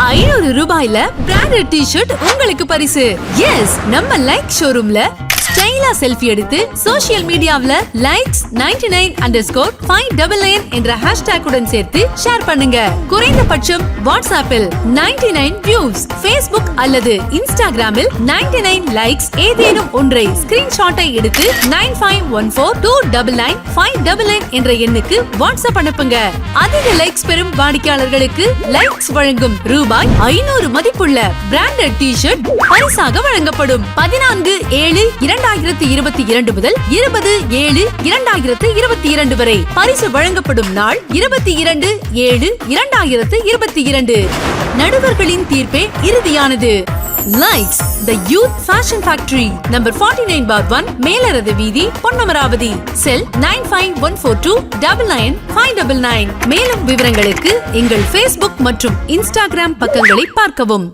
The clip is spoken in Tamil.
500 ரூபாயில பிராண்டட் டி-ஷர்ட் உங்களுக்கு பரிசு. எஸ், நம்ம லைக் ஷோரூம்ல ஸ்டைலா செல்ஃபி எடுத்து சோஷியல் மீடியாவுல லைக்ஸ் 99_599 என்ற ஹேஷ்டேக் உடன் சேர்த்து ஷேர் பண்ணுங்க. குறைந்தபட்சம் வாட்ஸ்அப்பில் 99 வியூஸ், ஃபேஸ்புக் அல்லது இன்ஸ்டாகிராமில் 99 லைக்ஸ் ஏதேனும் ஒன்றை ஸ்கிரீன்ஷாட்டை எடுத்து 9514299599 என்ற எண்ணுக்கு வாட்ஸ்அப் அனுப்புங்க. அதிக லைக்ஸ் பெறும் வாடிக்கையாளர்களுக்கு லைக்ஸ் வழங்கும் ரூபாய் 500 மதிப்புள்ள பிராண்டட் டி-ஷர்ட் பரிசாக வழங்கப்படும். 14/7/2022 முதல் 20/7/2022 வரை. பரிசு வழங்கப்படும் நாள் 22/7/2022. நடுவர்களின் தீர்ப்பே இறுதியானது. லைக்ஸ் தி யூத் ஃபேஷன் ஃபேக்டரி, நம்பர் 49/1, மேலரது வீதி, பொன்னமராவதி. செல் 9514299599. மேலும் விவரங்களுக்கு எங்கள் Facebook மற்றும் Instagram பக்கங்களை பார்க்கவும்.